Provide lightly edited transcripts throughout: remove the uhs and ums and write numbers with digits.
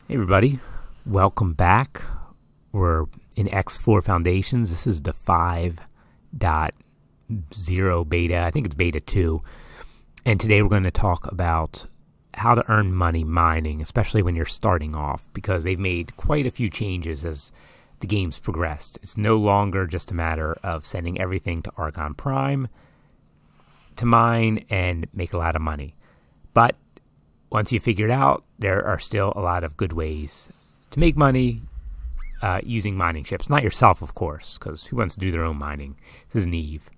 Hey everybody, welcome back. We're in X4 Foundations. This is the 5.0 beta. I think it's beta 2. And today we're going to talk about how to earn money mining, especially when you're starting off, because they've made quite a few changes as the game's progressed. It's no longer just a matter of sending everything to Argon Prime to mine and make a lot of money. But once you figure it out, there are still a lot of good ways to make money using mining ships. Not yourself, of course, because who wants to do their own mining? This is Neve.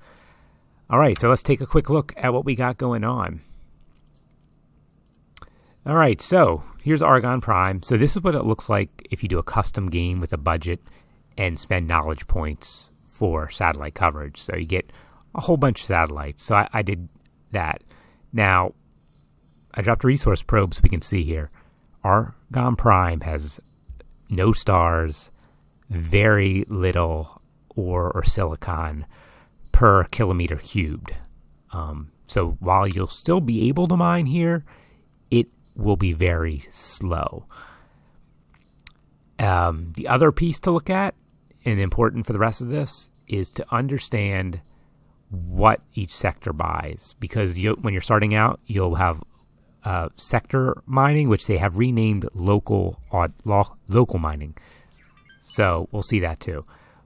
All right, so let's take a quick look at what we got going on. All right, so here's Argon Prime. So this is what it looks like if you do a custom game with a budget and spend knowledge points for satellite coverage. So you get a whole bunch of satellites. So I did that. Now, I dropped a resource probe so we can see here. Argon Prime has no stars, very little ore or silicon per kilometer cubed. So while you'll still be able to mine here, it will be very slow. The other piece to look at, and important for the rest of this, is to understand what each sector buys. Because when you're starting out, you'll have sector mining, which they have renamed local mining. So we'll see that too.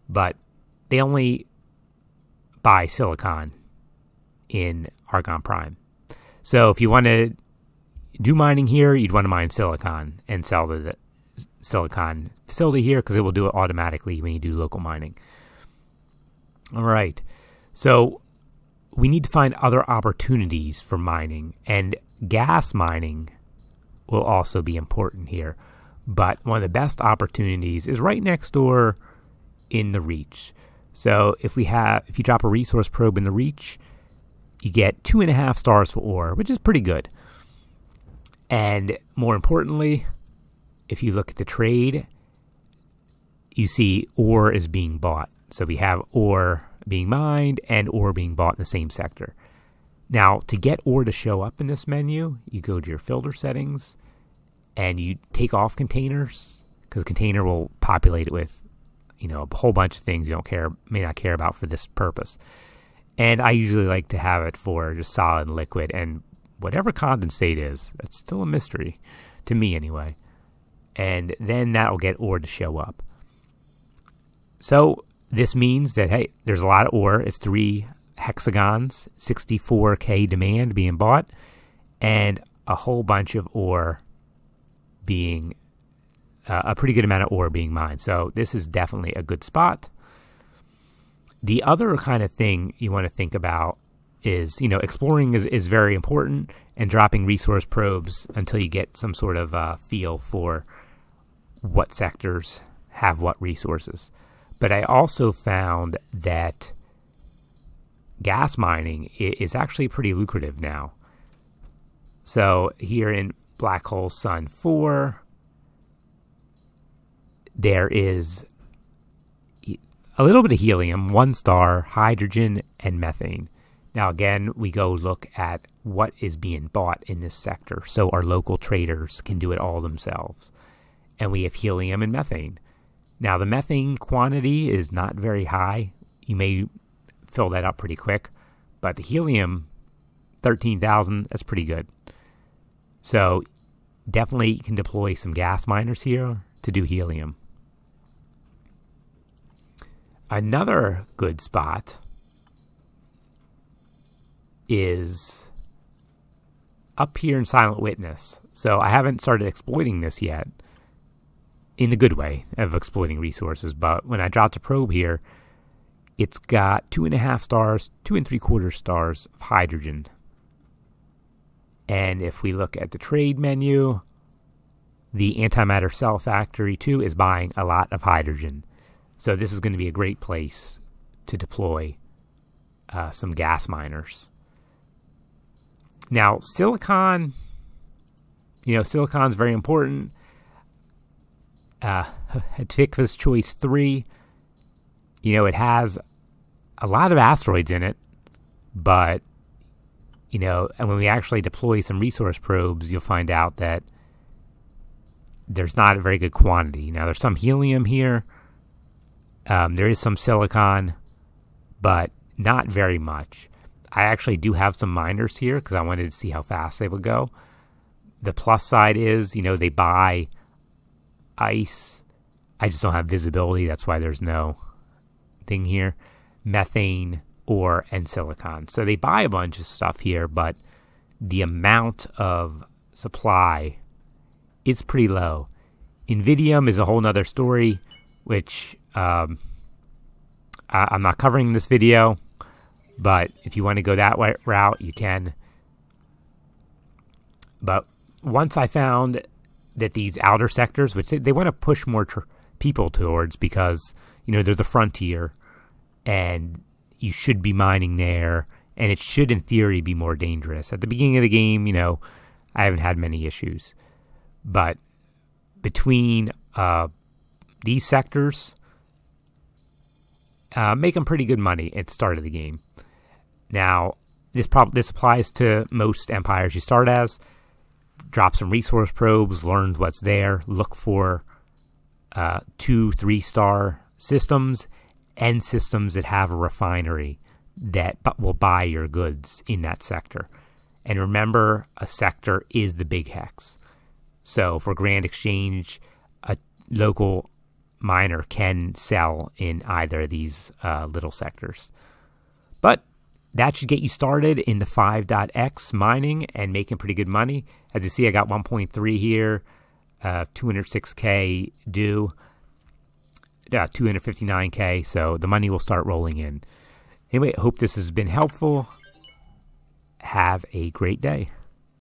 But they only buy silicon in Argon Prime. So if you want to do mining here, you'd want to mine silicon and sell to the silicon facility here, because it will do it automatically when you do local mining. All right. So we need to find other opportunities for mining, and gas mining will also be important here. But one of the best opportunities is right next door in the Reach. So if you drop a resource probe in the Reach, you get 2.5 stars for ore, which is pretty good. And more importantly, if you look at the trade, you see ore is being bought. So we have ore being mined and ore being bought in the same sector. Now, to get ore to show up in this menu, you go to your filter settings and you take off containers, because container will populate it with, a whole bunch of things you may not care about for this purpose. And I usually like to have it for just solid and liquid, and whatever condensate is, that's still a mystery to me anyway. And then that will get ore to show up. So this means that, hey, there's a lot of ore. It's 3 hexagons, 64K demand being bought, and a whole bunch of ore being, a pretty good amount of ore being mined. So this is definitely a good spot. The other kind of thing you want to think about is, exploring is very important, and dropping resource probes until you get some sort of feel for what sectors have what resources. But I also found that gas mining is actually pretty lucrative now. So here in Black Hole Sun 4, there is a little bit of helium, 1 star, hydrogen, and methane. Now again, we go look at what is being bought in this sector, so our local traders can do it all themselves. And we have helium and methane. Now the methane quantity is not very high. You may fill that up pretty quick, but the helium, 13,000, that's pretty good. So definitely you can deploy some gas miners here to do helium. Another good spot is up here in Silent Witness. So I haven't started exploiting this yet, in the good way of exploiting resources, but when I dropped a probe here, it's got 2.5 stars, 2 3/4 stars of hydrogen. And if we look at the trade menu, the Antimatter Cell Factory 2 is buying a lot of hydrogen. So this is going to be a great place to deploy some gas miners. Now, silicon, silicon's very important. Tikva's Choice 3, it has a lot of asteroids in it, but and when we actually deploy some resource probes, you'll find out that there's not a very good quantity. Now, there's some helium here. There is some silicon, but not very much. I actually do have some miners here because I wanted to see how fast they would go. The plus side is, they buy ice. I just don't have visibility. That's why there's no thing here. Methane, ore, and silicon. So they buy a bunch of stuff here, but the amount of supply is pretty low. Iridium is a whole nother story, which I'm not covering in this video, but if you want to go that route, you can. But once I found that these outer sectors, which they want to push more people towards because, they're the frontier, and you should be mining there, and it should, in theory, be more dangerous. At the beginning of the game, I haven't had many issues. But between these sectors, making pretty good money at the start of the game. Now, this applies to most empires you start as. Drop some resource probes, learn what's there, look for 2-3 star systems and systems that have a refinery that will buy your goods in that sector. And remember, a sector is the big hex. So for Grand Exchange, a local miner can sell in either of these little sectors. But that should get you started in the 5.x mining and making pretty good money. As you see, I got 1.3 here, 206K due, 259K, so the money will start rolling in. Anyway, I hope this has been helpful. Have a great day.